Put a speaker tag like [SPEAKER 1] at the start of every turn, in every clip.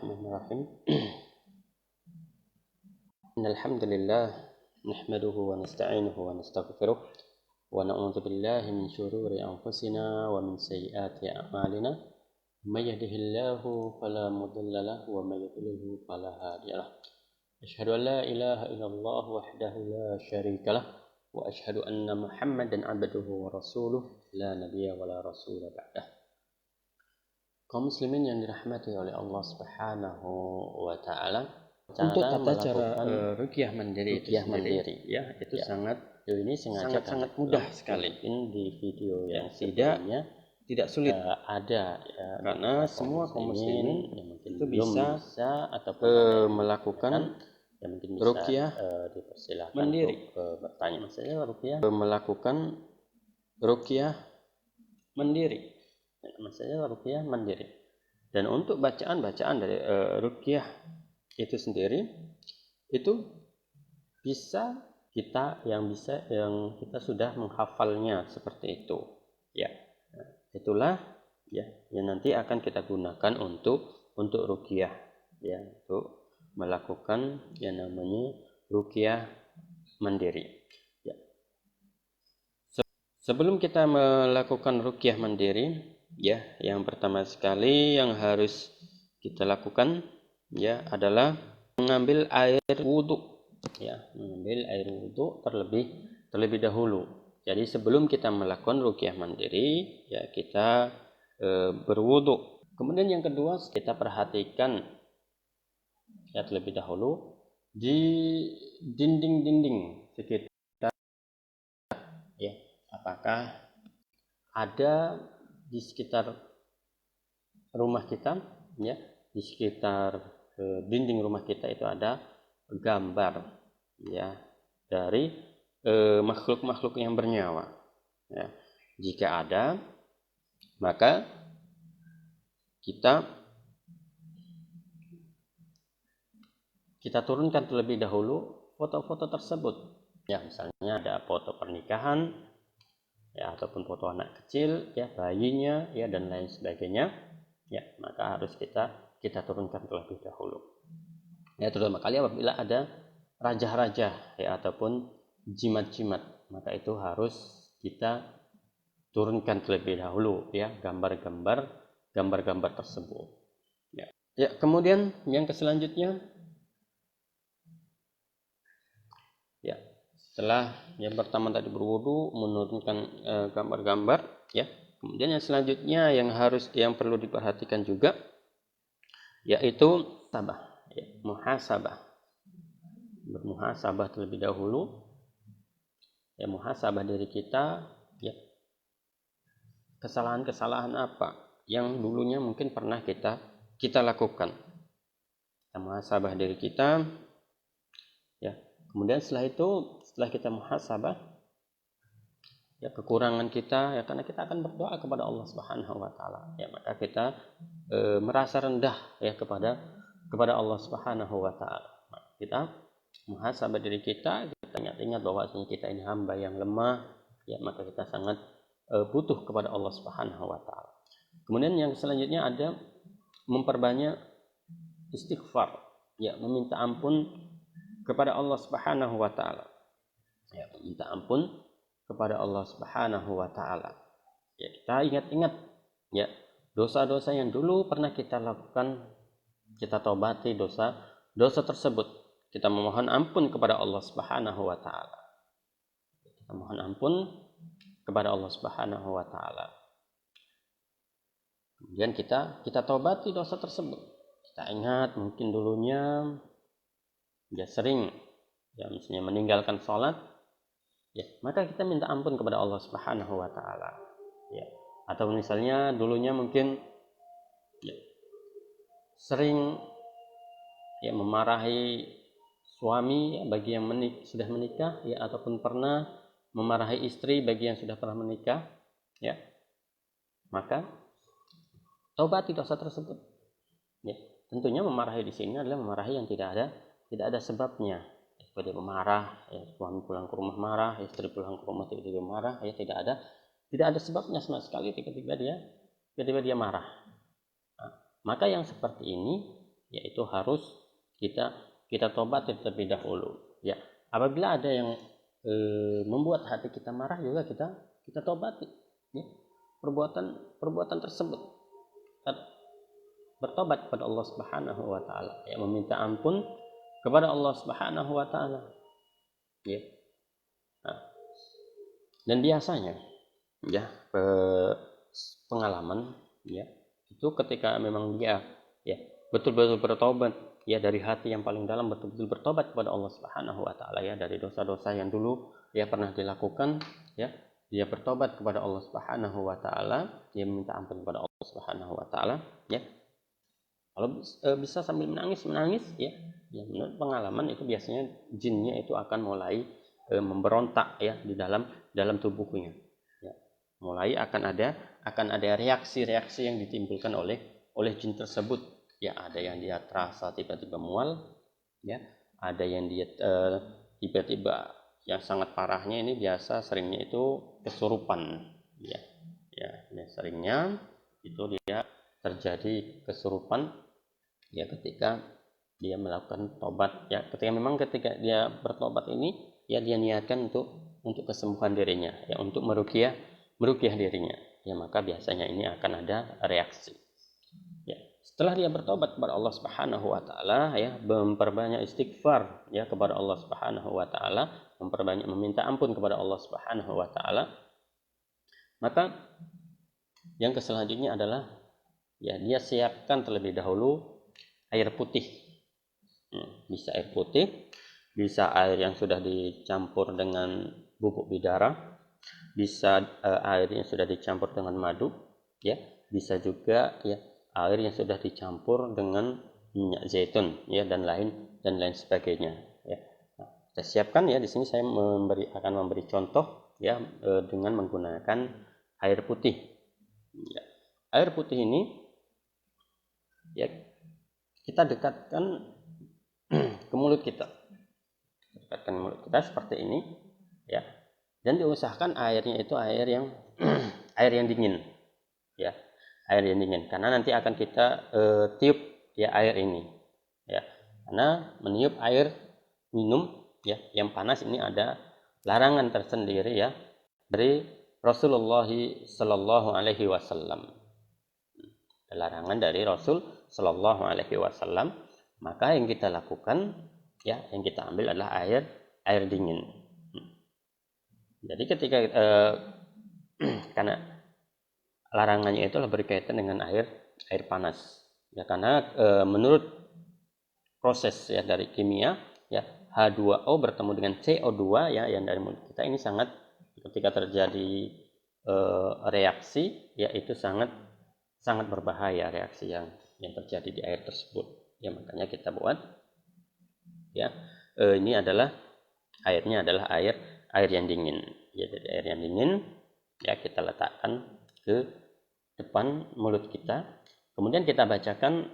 [SPEAKER 1] Bismillahirrahmanirrahim. Innal hamdalillah nahmaduhu wa nasta'inuhu wa nastaghfiruh wa na'udzu billahi min shururi anfusina wa min sayyiati a'malina. May yahdihillahu fala mudilla lahu wa may yudlilhu fala hadiya lahu. Asyhadu an la ilaha illallah wahdahu la syarika lah wa asyhadu anna Muhammadan 'abduhu wa rasuluh la nabiyya wa la rasula ba'dah. Kaum muslimin yang dirahmati oleh Allah Subhanahu wa taala, untuk tata cara ruqyah mandiri ya, itu sangat mudah sekali. Di video yang sebelumnya tidak sulit ada ya, karena semua kaum muslimin yang mungkin itu bisa ataupun melakukan yang mungkin bisa ruqyah dipersilakan mandiri bertanya. Maksudnya ruqyah melakukan ruqyah mandiri. Maksudnya ruqyah mandiri. Dan untuk bacaan-bacaan dari ruqyah itu sendiri itu bisa kita yang kita sudah menghafalnya seperti itu. Ya. Itulah ya yang nanti akan kita gunakan untuk ruqyah ya, untuk melakukan yang namanya ruqyah mandiri. Ya. Sebelum kita melakukan ruqyah mandiri, ya, yang pertama sekali yang harus kita lakukan ya adalah mengambil air wudhu ya, mengambil air wudhu terlebih dahulu. Jadi sebelum kita melakukan ruqyah mandiri ya kita berwudhu. Kemudian yang kedua kita perhatikan ya terlebih dahulu di dinding-dinding sekitar ya, apakah ada di sekitar rumah kita ya, di sekitar dinding rumah kita itu ada gambar ya dari makhluk-makhluk yang bernyawa ya. Jika ada, maka kita turunkan terlebih dahulu foto-foto tersebut ya, misalnya ada foto pernikahan ya, ataupun foto anak kecil ya, bayinya ya, dan lain sebagainya ya, maka harus kita turunkan terlebih dahulu ya, terutama kali apabila ada raja-raja ya ataupun jimat-jimat, maka itu harus kita turunkan terlebih dahulu ya gambar-gambar tersebut ya. Ya, kemudian yang selanjutnya ya, setelah yang pertama tadi berwudu, menurunkan gambar-gambar ya, kemudian yang selanjutnya yang perlu diperhatikan juga yaitu muhasabah. Bermuhasabah terlebih dahulu ya, muhasabah diri kita ya, kesalahan-kesalahan apa yang dulunya mungkin pernah kita lakukan. Kita muhasabah diri kita ya. Kemudian setelah kita muhasabah ya kekurangan kita ya, karena kita akan berdoa kepada Allah Subhanahu wa taala ya, maka kita merasa rendah ya kepada Allah Subhanahu wa taala. Kita muhasabah diri kita ingat bahwa kita ini hamba yang lemah ya, maka kita sangat butuh kepada Allah Subhanahu wa taala. Kemudian yang selanjutnya ada memperbanyak istighfar ya, meminta ampun kepada Allah Subhanahu wa taala. Ya, minta ampun kepada Allah Subhanahu wa taala. Ya, kita ingat-ingat ya dosa-dosa yang dulu pernah kita lakukan, kita taubati dosa tersebut. Kita memohon ampun kepada Allah Subhanahu wa taala. Kita mohon ampun kepada Allah Subhanahu wa taala. Kemudian kita taubati dosa tersebut. Kita ingat mungkin dulunya dia sering ya misalnya meninggalkan sholat ya, maka kita minta ampun kepada Allah Subhanahu wa taala ya. Atau misalnya dulunya mungkin ya, sering ya memarahi suami ya, bagi yang sudah menikah ya, ataupun pernah memarahi istri bagi yang sudah pernah menikah ya, maka taubati dosa tersebut ya. Tentunya memarahi di sini adalah memarahi yang tidak ada sebabnya. Seperti pemarah ya, suami pulang ke rumah marah, istri pulang ke rumah tiba-tiba marah ya, tidak ada sebabnya sama sekali ketika dia marah. Nah, maka yang seperti ini yaitu harus kita tobat terlebih dahulu. Ya, apabila ada yang membuat hati kita marah juga kita tobati. Ya, perbuatan tersebut, bertobat kepada Allah Subhanahu wa taala, ya, meminta ampun kepada Allah Subhanahu wa taala. Ya. Nah, dan biasanya ya pengalaman ya itu ketika memang dia ya betul-betul bertobat ya dari hati yang paling dalam, betul-betul bertobat kepada Allah Subhanahu wa taala ya dari dosa-dosa yang dulu ya pernah dilakukan, ya dia bertobat kepada Allah Subhanahu wa taala, dia meminta ampun kepada Allah Subhanahu wa taala, ya kalau bisa sambil menangis ya menurut pengalaman itu biasanya jinnya itu akan mulai memberontak ya di dalam tubuhnya, ya. Mulai akan ada reaksi-reaksi yang ditimbulkan oleh jin tersebut, ya ada yang dia terasa tiba-tiba mual, ya ada yang dia tiba-tiba yang sangat parahnya ini biasa seringnya itu kesurupan, ya seringnya itu dia terjadi kesurupan ya ketika dia melakukan tobat, ya ketika dia bertobat ini ya dia niatkan untuk kesembuhan dirinya, ya untuk meruqyah dirinya, ya maka biasanya ini akan ada reaksi. Ya setelah dia bertobat kepada Allah Subhanahu wa taala, ya memperbanyak istighfar ya kepada Allah Subhanahu wa taala, memperbanyak meminta ampun kepada Allah Subhanahu wa taala, maka yang selanjutnya adalah ya dia siapkan terlebih dahulu air putih. Bisa air putih, bisa air yang sudah dicampur dengan bubuk bidara, bisa air yang sudah dicampur dengan madu, ya bisa juga ya air yang sudah dicampur dengan minyak zaitun, ya dan lain sebagainya, ya. Nah, kita siapkan ya di sini saya akan memberi contoh ya dengan menggunakan air putih. Ya. Air putih ini ya kita dekatkan ke mulut kita, seperti ini, ya. Dan diusahakan airnya itu air yang dingin, ya, air yang dingin, karena nanti akan kita tiup ya air ini, ya. Karena meniup air minum ya yang panas ini ada larangan tersendiri ya dari Rasulullah Sallallahu Alaihi Wasallam. Larangan dari Rasul Sallallahu Alaihi Wasallam, maka yang kita lakukan ya yang kita ambil adalah air dingin. Jadi ketika karena larangannya itu berkaitan dengan air panas ya, karena menurut proses ya dari kimia ya H2O bertemu dengan CO2 ya yang dari mulut kita ini sangat, ketika terjadi reaksi ya itu sangat berbahaya reaksi yang terjadi di air tersebut, ya makanya kita buat ya ini adalah airnya adalah air yang dingin, ya dari air yang dingin ya kita letakkan ke depan mulut kita, kemudian kita bacakan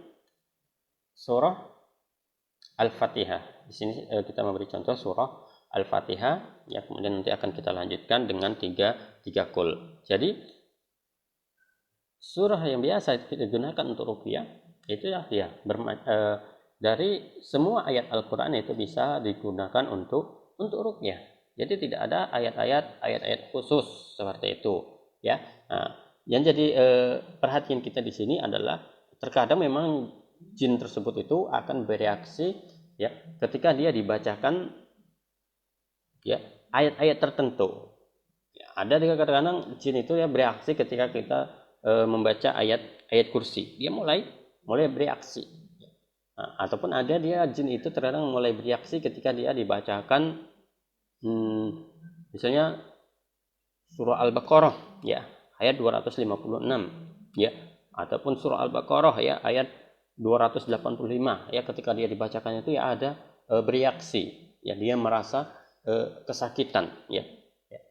[SPEAKER 1] surah Al-Fatihah. Di sini kita memberi contoh surah Al-Fatihah ya, kemudian nanti akan kita lanjutkan dengan tiga qul. Jadi surah yang biasa digunakan untuk ruqyah itu ya dari semua ayat Al-Qur'an itu bisa digunakan untuk ruqyah. Jadi tidak ada ayat-ayat khusus seperti itu, ya. Nah, yang jadi perhatian kita di sini adalah terkadang memang jin tersebut itu akan bereaksi ya ketika dia dibacakan ya ayat-ayat tertentu. Ya, ada juga kadang-kadang jin itu ya bereaksi ketika kita membaca ayat kursi, dia mulai bereaksi. Nah, ataupun ada dia jin itu terkadang mulai bereaksi ketika dia dibacakan misalnya surah Al-Baqarah ya ayat 256 ya, ataupun surah Al-Baqarah ya ayat 285 ya, ketika dia dibacakannya itu ya ada bereaksi ya, dia merasa kesakitan ya.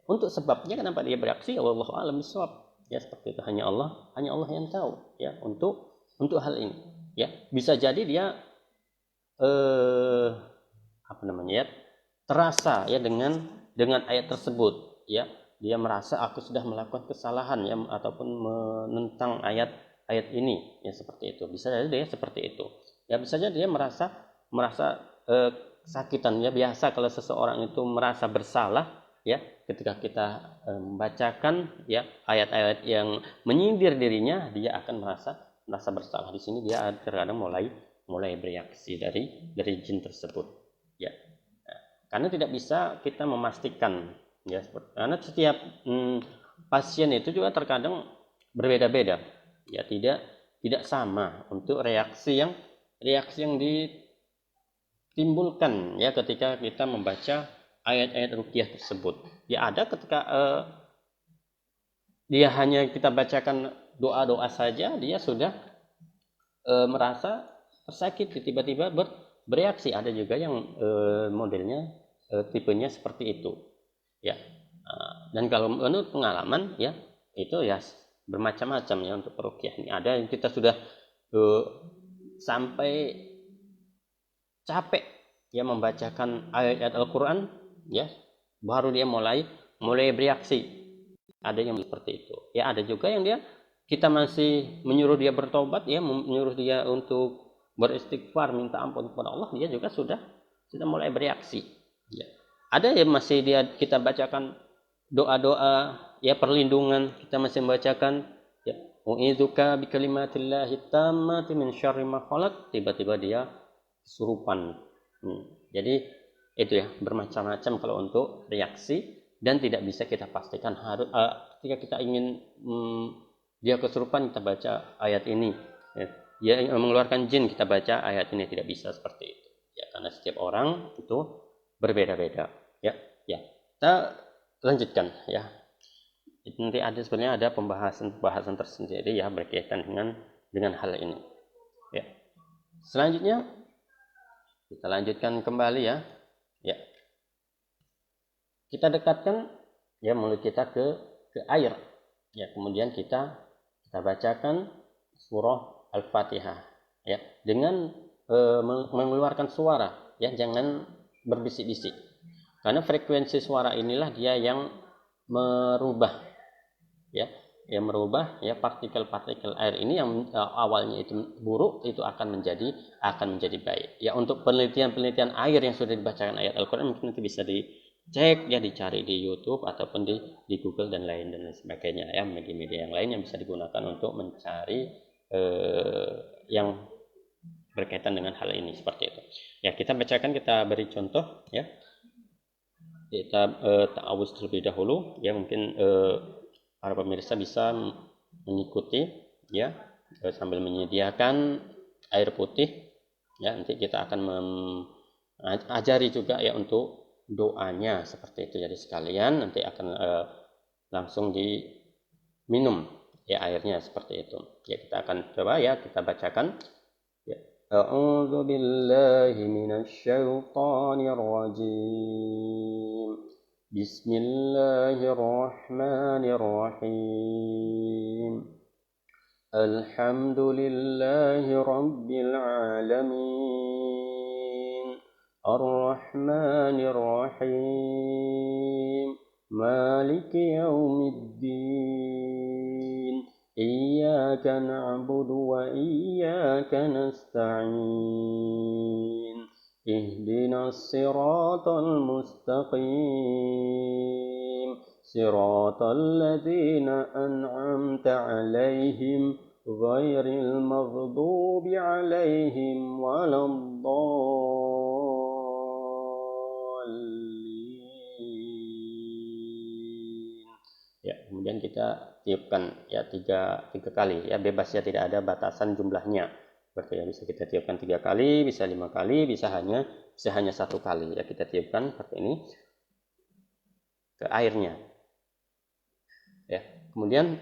[SPEAKER 1] Untuk sebabnya kenapa dia bereaksi wallahu a'lam bishawab. Ya seperti itu, hanya Allah yang tahu ya untuk hal ini ya. Bisa jadi dia terasa ya dengan ayat tersebut ya, dia merasa aku sudah melakukan kesalahan ya ataupun menentang ayat ini ya, seperti itu. Bisa jadi dia seperti itu. Ya bisa saja dia merasa kesakitan. Ya biasa kalau seseorang itu merasa bersalah, ya ketika kita membacakan ya ayat-ayat yang menyindir dirinya, dia akan merasa bersalah. Di sini dia terkadang mulai bereaksi dari jin tersebut. Ya, karena tidak bisa kita memastikan ya, karena setiap pasien itu juga terkadang berbeda-beda. Ya tidak sama untuk reaksi yang ditimbulkan ya ketika kita membaca ayat-ayat ruqyah tersebut. Ya ada ketika dia hanya kita bacakan doa-doa saja, dia sudah merasa tersakiti, tiba-tiba bereaksi. Ada juga yang modelnya tipenya seperti itu ya. Dan kalau menurut pengalaman ya itu ya bermacam-macam ya untuk peruqyah ini. Ada yang kita sudah sampai capek ya membacakan ayat-ayat Al-Quran ya, baru dia mulai bereaksi. Ada yang seperti itu ya. Ada juga yang kita masih menyuruh dia bertobat ya, menyuruh dia untuk beristighfar, minta ampun kepada Allah, dia juga sudah mulai bereaksi ya. Ada yang masih kita bacakan doa-doa ya perlindungan, kita masih membacakan ya u'idzuka bikalimatillahi tammati min syarri ma khalaq, tiba-tiba dia kesurupan. Jadi itu ya, bermacam-macam kalau untuk reaksi, dan tidak bisa kita pastikan harus ketika kita ingin dia kesurupan kita baca ayat ini ya. Dia mengeluarkan jin kita baca ayat ini, tidak bisa seperti itu ya, karena setiap orang itu berbeda-beda ya. Kita lanjutkan ya. Nanti sebenarnya ada pembahasan tersendiri ya berkaitan dengan hal ini ya. Selanjutnya kita lanjutkan kembali ya. Kita dekatkan ya mulut kita ke air ya, kemudian kita bacakan surah Al-Fatihah ya dengan mengeluarkan suara ya, jangan berbisik-bisik, karena frekuensi suara inilah dia yang merubah ya partikel-partikel air ini yang awalnya itu buruk, itu akan menjadi baik ya. Untuk penelitian air yang sudah dibacakan ayat Al-Quran mungkin nanti bisa dicek ya, dicari di YouTube ataupun di Google dan lain sebagainya ya, media-media yang lain yang bisa digunakan untuk mencari yang berkaitan dengan hal ini seperti itu ya. Kita bacakan, kita beri contoh ya. Kita ta'awuz terlebih dahulu ya, mungkin para pemirsa bisa mengikuti ya sambil menyediakan air putih ya. Nanti kita akan ajari juga ya untuk doanya seperti itu. Jadi sekalian nanti akan langsung diminum ya airnya seperti itu ya. Kita akan coba ya, kita bacakan ya. A'udzu billahi minasyaitonir rajim. Bismillahirrahmanirrahim. Alhamdulillahi rabbil alamin. Ar-Rahmanir Rahim. Maliki yaumiddin. Iyyaka na'budu wa iyyaka nasta'in. Ihdinas siratal mustaqim. Siratal ladzina an'amta 'alaihim ghairil maghdubi 'alaihim waladdallin. Ya, kemudian kita tiupkan ya tiga kali ya, bebas ya, tidak ada batasan jumlahnya. Berarti ya bisa kita tiupkan 3 kali, bisa 5 kali, bisa hanya 1 kali ya, kita tiupkan seperti ini ke airnya ya. Kemudian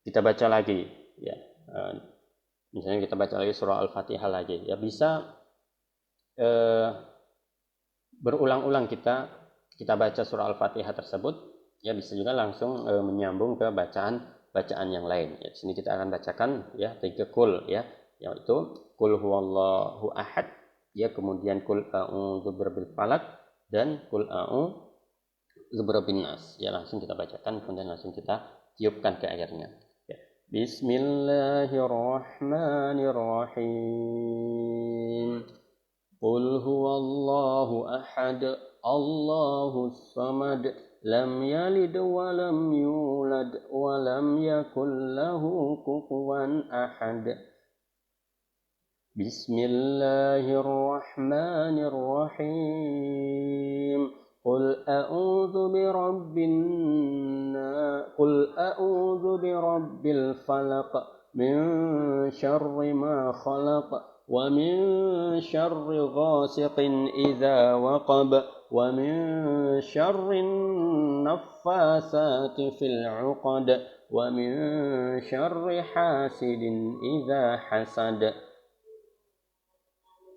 [SPEAKER 1] kita baca lagi ya, misalnya kita baca lagi surah Al-Fatihah lagi ya, bisa berulang-ulang kita baca surah Al-Fatihah tersebut ya, bisa juga langsung menyambung ke bacaan yang lain ya. Di sini kita akan bacakan ya 3 kul ya, yaitu kul huwallahu ahad ya, kemudian kul a'udzu birabbil falaq dan kul a'udzu birabbin nas ya. Langsung kita bacakan, kemudian langsung kita tiupkan ke airnya ya. Bismillahirrahmanirrahim. Qul huwallahu ahad, Allahus samad, lam yalid wa lam yulad wa lam yakul lahu kufuwan ahad. Bismillahirrahmanirrahim. Qul a'udzu birabbil falaq min syarri ma khalaq wa min syarri ghasiqin idza waqab wa min syarri naffasati fil 'uqad wa min syarri hasidin idza hasad.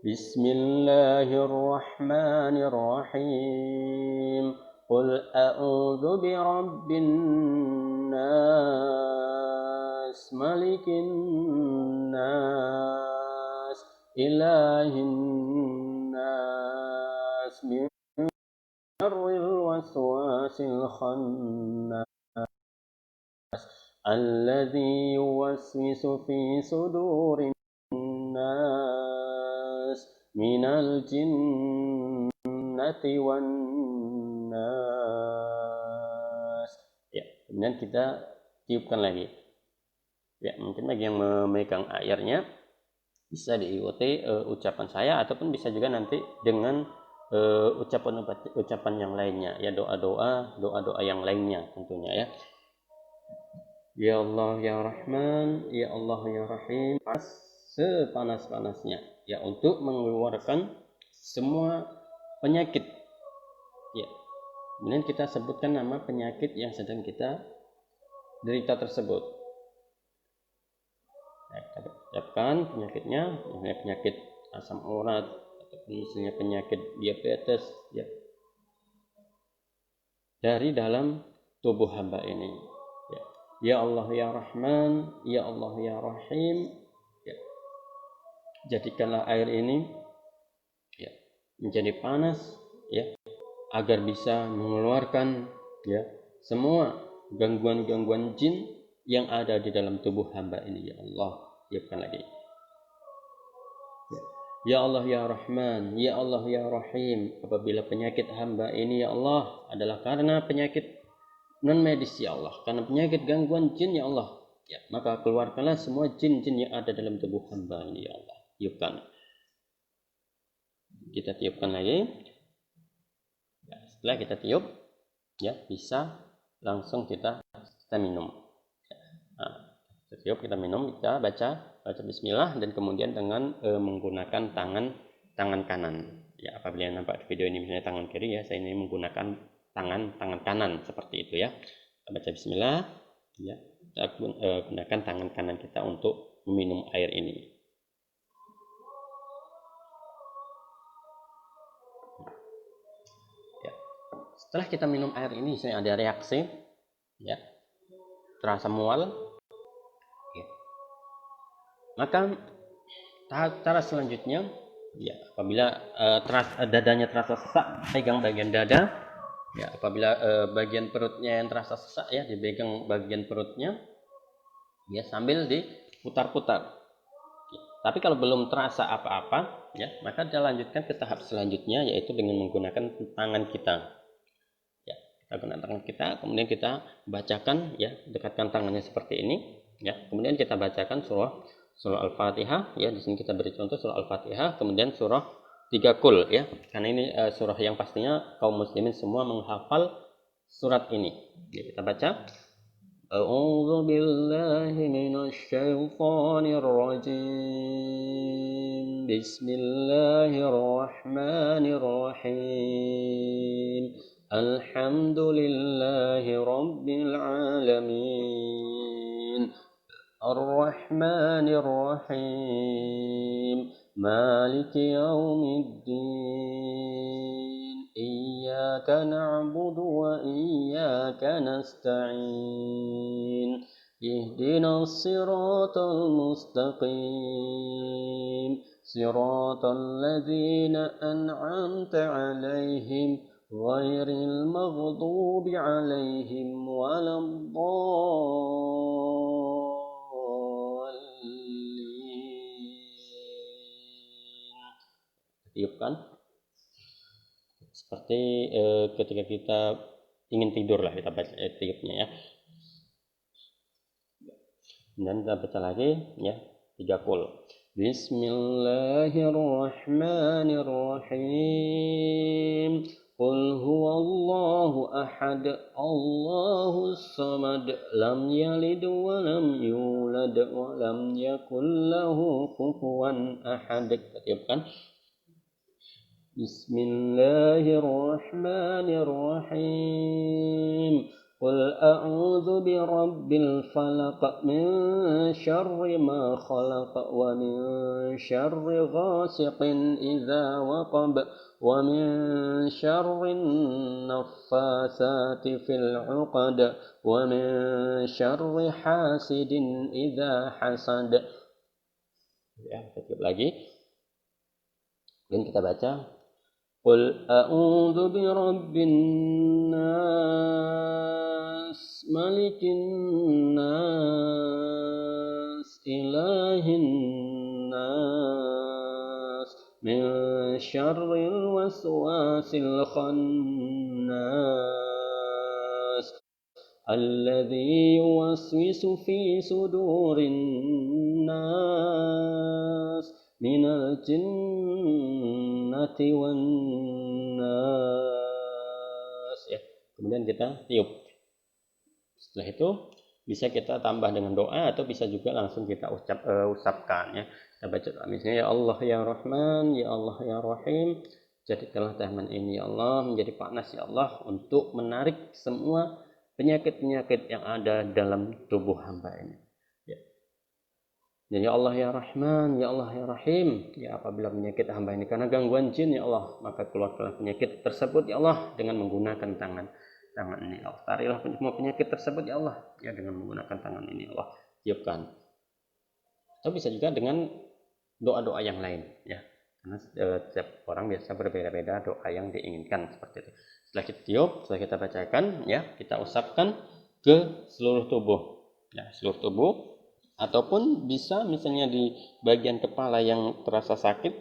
[SPEAKER 1] Bismillahirrahmanirrahim. Qul a'udzu birabbin nas, malikin nas, ilahin nas, min syarril waswasil khannas, alladzi yuwaswisu fi sudurin nas, minal jinnati wan nas. Ya, kemudian kita tiupkan lagi. Ya, mungkin bagi yang memegang airnya bisa diikuti ucapan saya ataupun bisa juga nanti dengan ucapan yang lainnya, ya doa-doa yang lainnya tentunya ya. Ya Allah ya Rahman, ya Allah ya Rahim, sepanas-panasnya ya untuk mengeluarkan semua penyakit. Ya. Kemudian kita sebutkan nama penyakit yang sedang kita derita tersebut. Ya, kita ucapkan penyakitnya, misalnya penyakit asam urat ataupun misalnya penyakit diabetes ya. Dari dalam tubuh hamba ini. Ya Allah ya Rahman, ya Allah ya Rahim, ya. Jadikanlah air ini ya, menjadi panas ya, agar bisa mengeluarkan ya semua gangguan-gangguan jin yang ada di dalam tubuh hamba ini ya Allah. Tiupkan lagi. Ya Allah ya Rahman, ya Allah ya Rahim, apabila penyakit hamba ini ya Allah adalah karena penyakit non medis ya Allah, karena penyakit gangguan jin ya Allah ya, maka keluarkanlah semua jin-jin yang ada dalam tubuh hamba ini ya Allah. Tiupkan. Kita tiupkan lagi ya, setelah kita tiup ya bisa langsung kita minum. Nah, kita tiup, kita minum, kita baca bismillah dan kemudian dengan menggunakan tangan kanan ya. Apabila yang nampak di video ini misalnya tangan kiri ya, saya ini menggunakan tangan kanan seperti itu ya. Kita baca bismillah ya, kita gunakan tangan kanan kita untuk meminum air ini. Ya. Setelah kita minum air ini misalnya ada reaksi ya, terasa mual ya, maka cara selanjutnya ya, apabila dadanya terasa sesak, pegang bagian dada. Ya, apabila bagian perutnya yang terasa sesak ya, dipegang bagian perutnya ya sambil diputar-putar. Ya, tapi kalau belum terasa apa-apa ya, maka kita lanjutkan ke tahap selanjutnya, yaitu dengan menggunakan tangan kita. Ya, kita gunakan tangan kita, kemudian kita bacakan ya, dekatkan tangannya seperti ini ya. Kemudian kita bacakan surah Al-Fatihah ya. Di sini kita beri contoh surah Al-Fatihah, kemudian surah 3 kul ya, karena ini surah yang pastinya kaum muslimin semua menghafal surat ini ya. Kita baca A'udzu billahi minasy syaithanir rajim. Bismillahirrahmanirrahim. Alhamdulillahi rabbil alamin. Ar-Rahmanir Rahim. مالك يوم الدين إياك نعبد وإياك نستعين اهدنا الصراط المستقيم صراط الذين أنعمت عليهم غير المغضوب عليهم ولا الضالين tiupkan seperti ketika kita ingin tidur lah kita baca tiupnya ya. Dan kita baca lagi ya 3 kul. Bismillahirrahmanirrahim. Qul huwallahu ahad, Allahus samad, lam yalid wa lam yulad wa lam yakul lahu kufuwan ahad. Kita tiupkan. Bismillahirrahmanirrahim. Qul a'udzu birabbil falaq min syarri ma khalaq wa min syarri ghasiqin idza waqab wa min syarri naffasati fil 'uqad wa min syarri hasidin idza hasad. Ya, kita lagi. Dan kita baca Qul a'udzu birabbin nas, malikin nas, ilahin nas, min syarril waswasil khannas, alladzi yuwaswisu fi sudurin nas, minal jinnati wan nas. Ya, kemudian kita tiup. Setelah itu bisa kita tambah dengan doa atau bisa juga langsung kita usapkan ya. Kita baca doa misalnya ya Allah ya Rahman, ya Allah ya Rahim, jadikanlah tahanan ini ya Allah menjadi panas ya Allah untuk menarik semua penyakit-penyakit yang ada dalam tubuh hamba ini. Ya Allah ya Rahman, ya Allah ya Rahim, ya apabila penyakit hamba ini karena gangguan jin ya Allah, maka keluarkanlah penyakit tersebut ya Allah dengan menggunakan tangan ini ya Allah. Tarilah semua penyakit tersebut ya Allah, ya dengan menggunakan tangan ini ya Allah. Tiupkan. Atau bisa juga dengan doa-doa yang lain ya. Karena setiap orang biasa berbeda-beda doa yang diinginkan seperti itu. Setelah kita tiup, setelah kita bacakan ya, kita usapkan ke seluruh tubuh. Ya, seluruh tubuh. Ataupun bisa misalnya di bagian kepala yang terasa sakit,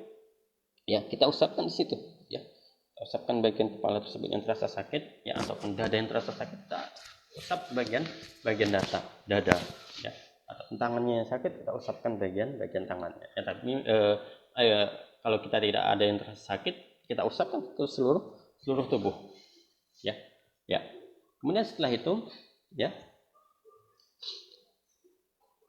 [SPEAKER 1] ya kita usapkan di situ, ya kita usapkan bagian kepala tersebut yang terasa sakit, ya ataupun dada yang terasa sakit, kita usap bagian dada, ya atau tangannya yang sakit kita usapkan bagian tangannya. Ya tapi kalau kita tidak ada yang terasa sakit, kita usapkan ke seluruh tubuh, ya. Kemudian setelah itu, ya.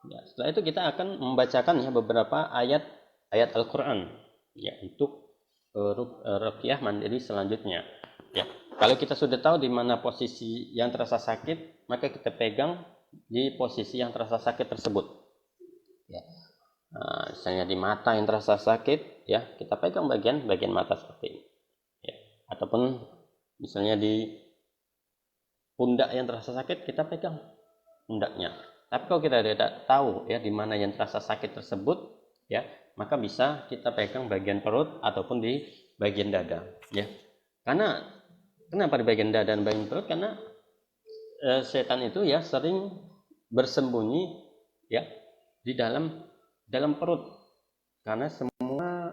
[SPEAKER 1] Ya, setelah itu kita akan membacakan ya beberapa ayat Al-Qur'an ya untuk ruqyah mandiri selanjutnya. Ya, kalau kita sudah tahu di mana posisi yang terasa sakit, maka kita pegang di posisi yang terasa sakit tersebut. Ya. Nah, misalnya di mata yang terasa sakit, ya kita pegang bagian mata seperti ini. Ya. Ataupun misalnya di pundak yang terasa sakit, kita pegang pundaknya. Tapi kalau kita tidak tahu ya di mana yang terasa sakit tersebut, ya maka bisa kita pegang bagian perut ataupun di bagian dada, ya. Karena kenapa di bagian dada dan bagian perut? Karena setan itu ya sering bersembunyi ya di dalam perut. Karena semua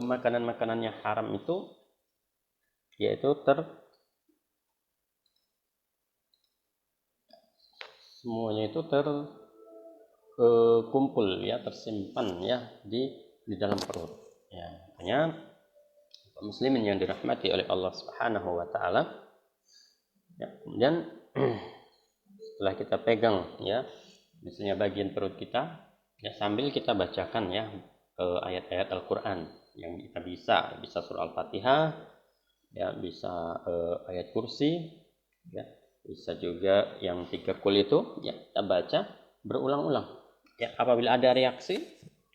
[SPEAKER 1] makanan-makanan yang haram itu yaitu semuanya itu terkumpul ya, tersimpan ya di dalam perut. Ya, makanya muslimin yang dirahmati oleh Allah Subhanahu wa taala. Ya, kemudian setelah kita pegang ya, misalnya bagian perut kita, ya sambil kita bacakan ya ayat-ayat Al-Qur'an yang kita bisa surah Al-Fatihah, ya bisa ayat kursi, ya. Bisa juga yang 3 kul itu ya kita baca berulang-ulang. Ya, apabila ada reaksi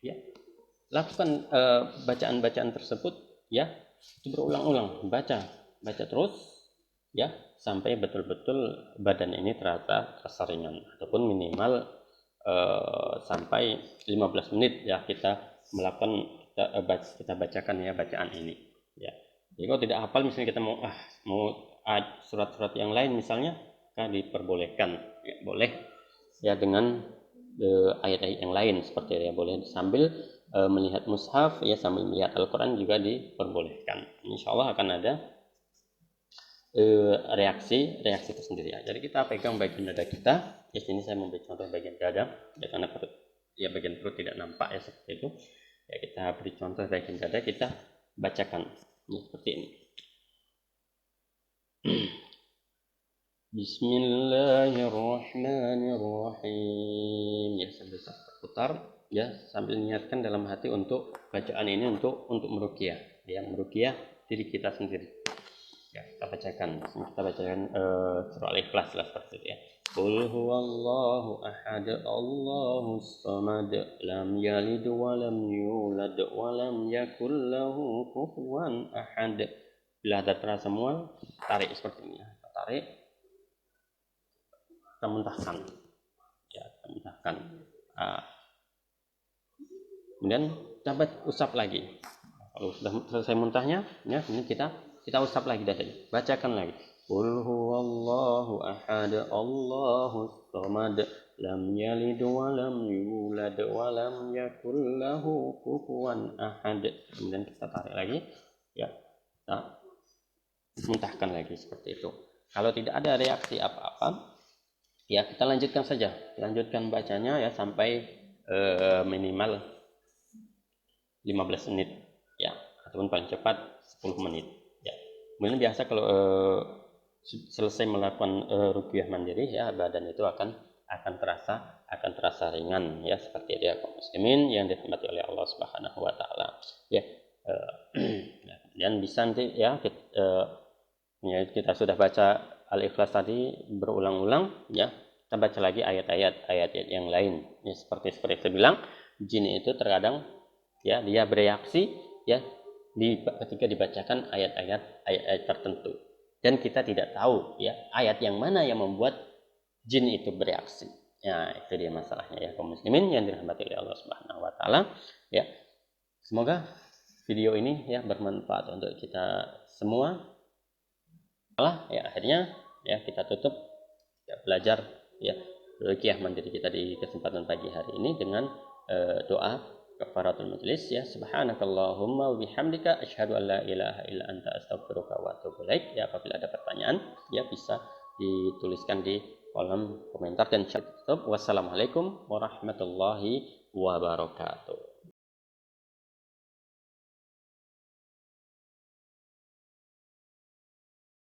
[SPEAKER 1] ya lakukan bacaan-bacaan tersebut ya itu berulang-ulang, baca terus ya sampai betul-betul badan ini terasa ringan ataupun minimal sampai 15 menit ya kita melakukan kita bacakan ya bacaan ini ya. Jadi kalau tidak hafal misalnya kita mau surat-surat yang lain misalnya kan diperbolehkan ya, boleh ya dengan ayat-ayat yang lain seperti ya boleh sambil melihat mushaf ya sambil melihat Al-Quran juga diperbolehkan. Insya Allah akan ada reaksi tersendiri ya. Jadi kita pegang bagian dada kita. Di sini saya memberi contoh bagian dada ya, karena perut ya bagian perut tidak nampak ya seperti itu. Ya kita beri contoh bagian dada, kita bacakan ya, seperti ini. Bismillahirrahmanirrahim. Ya sambil terputar ya sambil niatkan dalam hati untuk bacaan ini untuk meruqyah ya, meruqyah diri kita sendiri. Ya, kita bacakan surah Al-Ikhlas lah seperti itu ya. Qul huwallahu ahad, Allahus samad, lam yalid wa lam yulad wa lam yakul lahu kufuwan ahad. Bila terasa semua, tarik seperti ini ya. Kita tarik, kita muntahkan. Ya, kita muntahkan. Kemudian dapat usap lagi. Kalau sudah selesai muntahnya, ya, ini kita usap lagi dadanya. Bacakan lagi. Qul huwallahu ahad, Allahus samad, lam yalid wa lam yulad wa lam yakul lahu kufuwan ahad. Kemudian kita tarik lagi. Ya, kita muntahkan lagi seperti itu. Kalau tidak ada reaksi apa-apa, ya kita lanjutkan saja. Lanjutkan bacanya ya sampai minimal 15 menit ya, ataupun paling cepat 10 menit. Kemudian biasa kalau selesai melakukan ruqyah mandiri ya, badan itu akan terasa ringan ya, seperti itu ya kaum muslimin yang dirahmati oleh Allah Subhanahu wa taala ya. Dan bisa nanti ya kita sudah baca Al-Ikhlas tadi berulang-ulang ya, kita baca lagi ayat-ayat yang lain ya, seperti saya bilang, jin itu terkadang ya dia bereaksi ya ketika dibacakan ayat-ayat tertentu, dan kita tidak tahu ya ayat yang mana yang membuat jin itu bereaksi. Ya, itu dia masalahnya ya kaum muslimin yang dirahmati oleh Allah Subhanahu wa taala ya. Semoga video ini ya bermanfaat untuk kita semua. Ya akhirnya ya kita tutup ya, belajar ya ruqyah mandiri kita di kesempatan pagi hari ini dengan doa kafaratul majlis ya. Subhanakallahumma wa bihamdika asyhadu an la ilaha illa anta astaghfiruka wa atubu ilaik. Ya, apabila ada pertanyaan ya bisa dituliskan di kolom komentar dan chat. Wassalamualaikum warahmatullahi wabarakatuh.